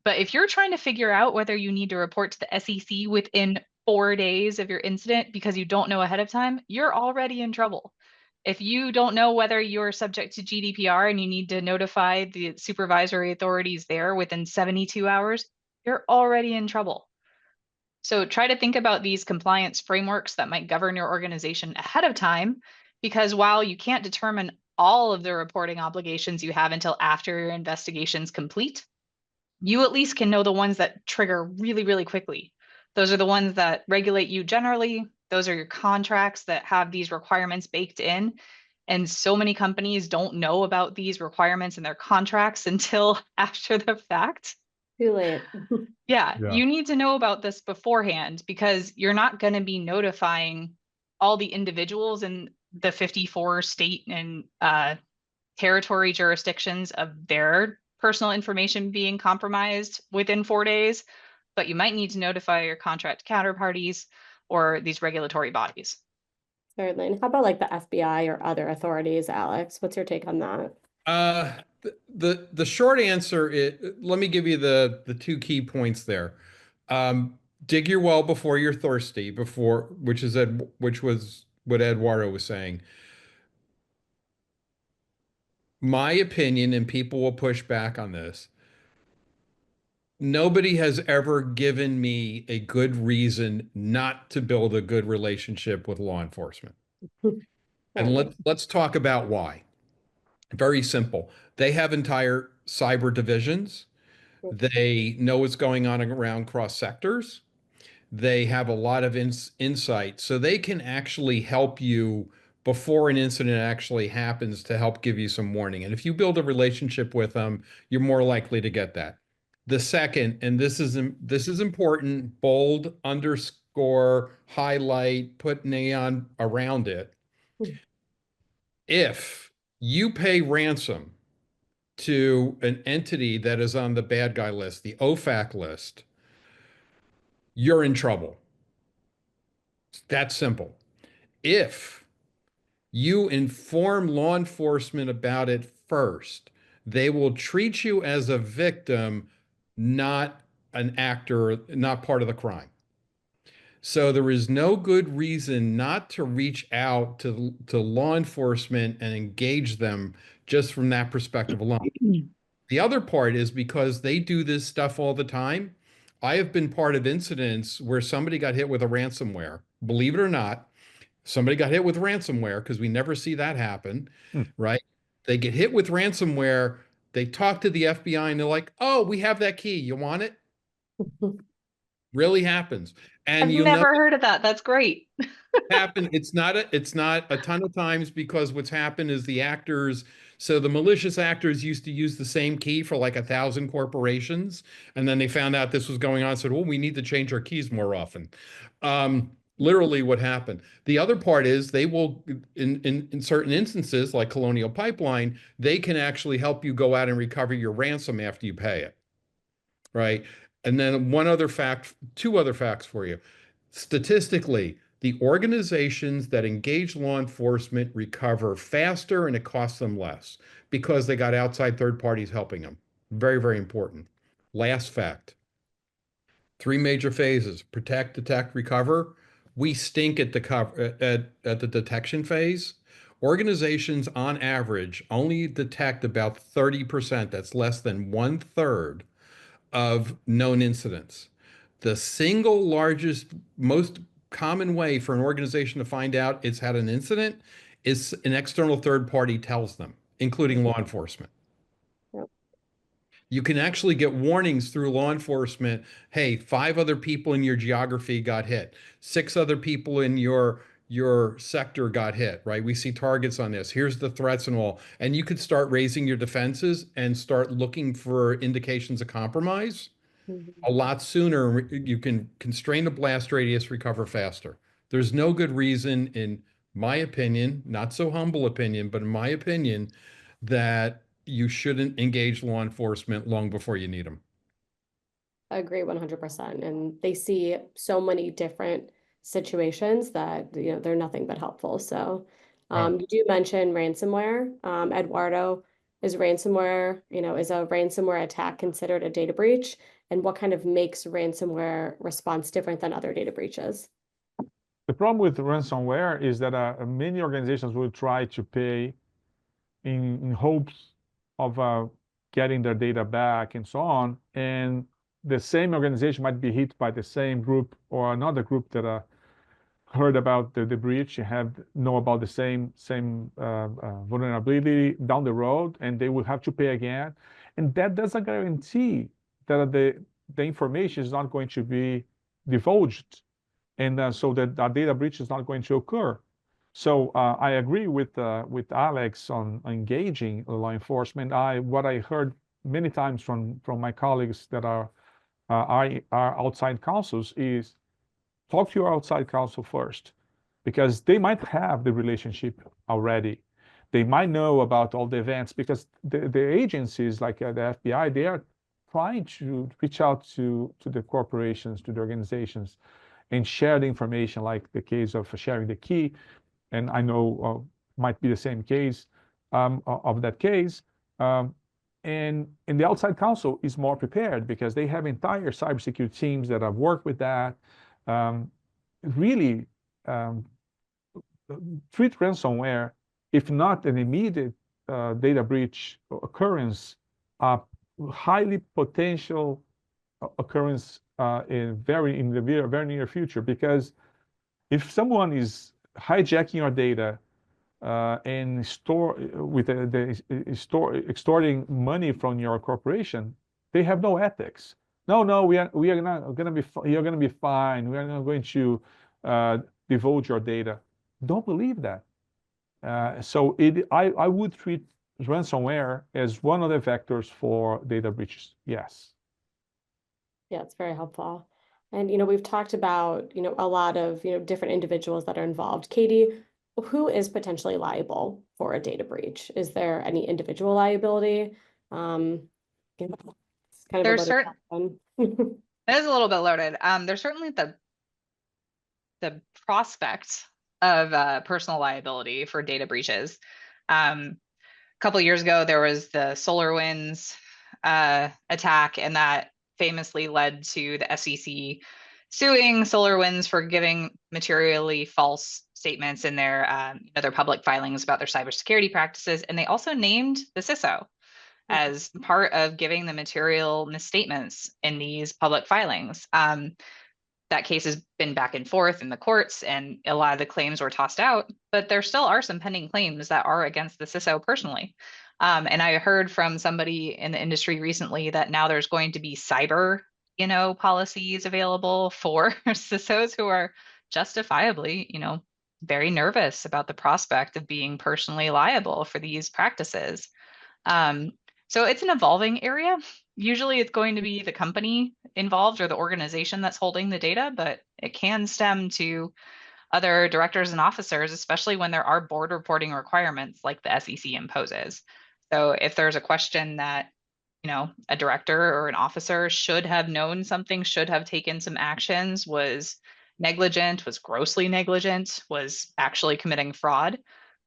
But if you're trying to figure out whether you need to report to the SEC within 4 days of your incident because you don't know ahead of time, you're already in trouble. If you don't know whether you're subject to GDPR and you need to notify the supervisory authorities there within 72 hours, you're already in trouble. So try to think about these compliance frameworks that might govern your organization ahead of time, because while you can't determine all of the reporting obligations you have until after your investigation's complete, you at least can know the ones that trigger really, really quickly. Those are the ones that regulate you generally. Those are your contracts that have these requirements baked in. And so many companies don't know about these requirements in their contracts until after the fact. Too late. Yeah, Yeah. you need to know about this beforehand because you're not going to be notifying all the individuals in the 54 state and territory jurisdictions of their personal information being compromised within 4 days, but you might need to notify your contract counterparties or these regulatory bodies. Certainly. And how about like the FBI or other authorities, Alex? What's your take on that? The short answer is, let me give you the two key points there. Dig your well before you're thirsty, which was what Eduardo was saying. My opinion, and people will push back on this, nobody has ever given me a good reason not to build a good relationship with law enforcement. And let's talk about why. Very simple. They have entire cyber divisions. They know what's going on around cross sectors. They have a lot of insight, so they can actually help you before an incident actually happens to help give you some warning. And if you build a relationship with them, you're more likely to get that. The second, and this is important, bold, underscore, highlight, put neon around it. If you pay ransom to an entity that is on the bad guy list, the OFAC list, you're in trouble. It's that simple. If you inform law enforcement about it first, they will treat you as a victim, not an actor, not part of the crime. So there is no good reason not to reach out to law enforcement and engage them just from that perspective alone. The other part is because they do this stuff all the time. I have been part of incidents where somebody got hit with a ransomware. Believe it or not, somebody got hit with ransomware, because we never see that happen, right? They get hit with ransomware. They talk to the FBI and they're like, "Oh, we have that key. You want it?" Really happens. And I've never heard of that. That's great. It's not a ton of times, because what's happened is so the malicious actors used to use the same key for like 1,000 corporations, and then they found out this was going on, said, "Well, we need to change our keys more often." Literally what happened. The other part is they will, in certain instances, like Colonial Pipeline, they can actually help you go out and recover your ransom after you pay it, right? And then two other facts for you. Statistically, the organizations that engage law enforcement recover faster, and it costs them less because they got outside third parties helping them. Very, very important. Last fact. 3 major phases: protect, detect, recover. We stink at the detection phase. Organizations on average only detect about 30%. That's less than 1/3 of known incidents. The single largest, most common way for an organization to find out it's had an incident is an external third party tells them, including law enforcement. Yep. You can actually get warnings through law enforcement. Hey, 5 other people in your geography got hit. 6 other people in your sector got hit, right? We see targets on this. Here's the threats and all. And you could start raising your defenses and start looking for indications of compromise. A lot sooner. You can constrain the blast radius, recover faster. There's no good reason, in my opinion, not so humble opinion, but in my opinion, that you shouldn't engage law enforcement long before you need them. I agree 100%. And they see so many different situations that, they're nothing but helpful. So you do mention ransomware. Eduardo, is a ransomware attack considered a data breach? And what kind of makes ransomware response different than other data breaches? The problem with ransomware is that many organizations will try to pay in hopes of getting their data back and so on. And the same organization might be hit by the same group or another group that heard about the breach, know about the same vulnerability down the road, and they will have to pay again. And that doesn't guarantee that the information is not going to be divulged, and so that a data breach is not going to occur. So I agree with Alex on engaging law enforcement. What I heard many times from my colleagues that are outside counsels is talk to your outside counsel first. because they might have the relationship already. They might know about all the events because the agencies like the FBI, they are trying to reach out to the corporations, to the organizations, and share the information, like the case of sharing the key. And I know might be the same case of that case. And the outside counsel is more prepared because they have entire cybersecurity teams that have worked with that. Really treat ransomware, if not an immediate data breach occurrence, highly potential occurrence in the very near future. Because if someone is hijacking your data and extorting money from your corporation, they have no ethics. No, we are not going to be. You're going to be fine. We are not going to divulge your data. Don't believe that. So I would treat ransomware as one of the vectors for data breaches. Yes. Yeah, it's very helpful. And, you know, we've talked about, you know, a lot of, you know, different individuals that are involved. Katie, who is potentially liable for a data breach? Is there any individual liability? You know, it's kind of a There's loaded certain, question. it is a little bit loaded. There's certainly the prospect of personal liability for data breaches. A couple years ago, there was the SolarWinds attack, and that famously led to the SEC suing SolarWinds for giving materially false statements in their public filings about their cybersecurity practices. And they also named the CISO as part of giving the material misstatements in these public filings. That case has been back and forth in the courts, and a lot of the claims were tossed out, but there still are some pending claims that are against the CISO personally. And I heard from somebody in the industry recently that now there's going to be cyber, policies available for CISOs who are justifiably, very nervous about the prospect of being personally liable for these practices. So it's an evolving area. Usually it's going to be the company involved or the organization that's holding the data, but it can stem to other directors and officers, especially when there are board reporting requirements like the SEC imposes. So if there's a question that, a director or an officer should have known something, should have taken some actions, was negligent, was grossly negligent, was actually committing fraud,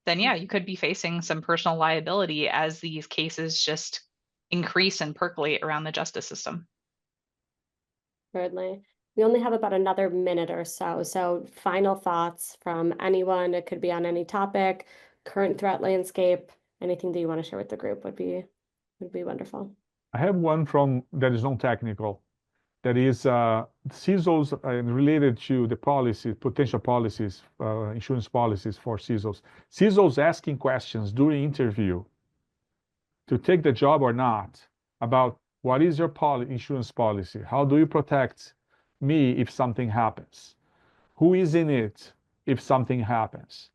then yeah, you could be facing some personal liability as these cases just increase and percolate around the justice system. Certainly. We only have about another minute or so. So final thoughts from anyone. It could be on any topic, current threat landscape, anything that you want to share with the group would be wonderful. I have one from that is non-technical. That is CISOs related to the policy, potential policies, insurance policies for CISOs. CISOs asking questions during interview to take the job or not about what is your insurance policy? How do you protect me if something happens? Who is in it if something happens?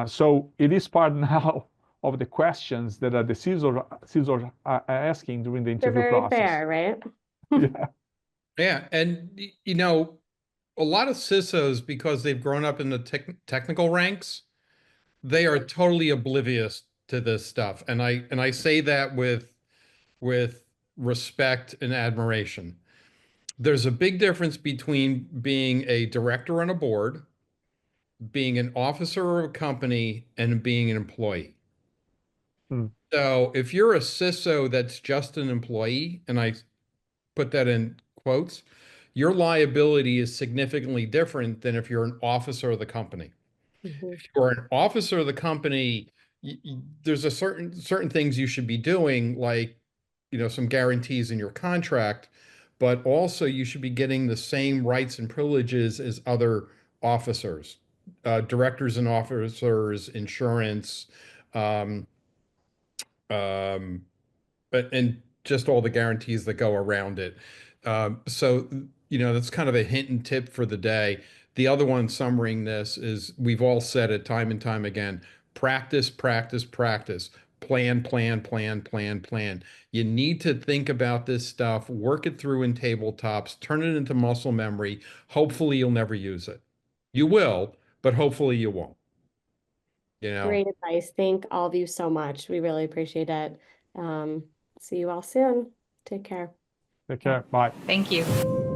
So it is part now of the questions that the CISOs are asking during the interview process. They're very fair, Yeah. right? Yeah, and a lot of CISOs, because they've grown up in the technical ranks, they are totally oblivious to this stuff. And I say that with respect and admiration. There's a big difference between being a director on a board, being an officer of a company, and being an employee. So if you're a CISO that's just an employee, and I put that in quotes, your liability is significantly different than if you're an officer of the company. If you're an officer of the company, there's a certain things you should be doing, like, some guarantees in your contract, but also you should be getting the same rights and privileges as other officers, directors and officers, insurance, and just all the guarantees that go around it. So, that's kind of a hint and tip for the day. The other one summarizing this is, we've all said it time and time again: practice, practice, practice. Plan, plan, plan, plan, plan. You need to think about this stuff, work it through in tabletops, turn it into muscle memory. Hopefully you'll never use it. You will, but hopefully you won't. You know, Great advice. Thank all of you so much. We really appreciate it. See you all soon. Take care. Take care. Bye. Thank you.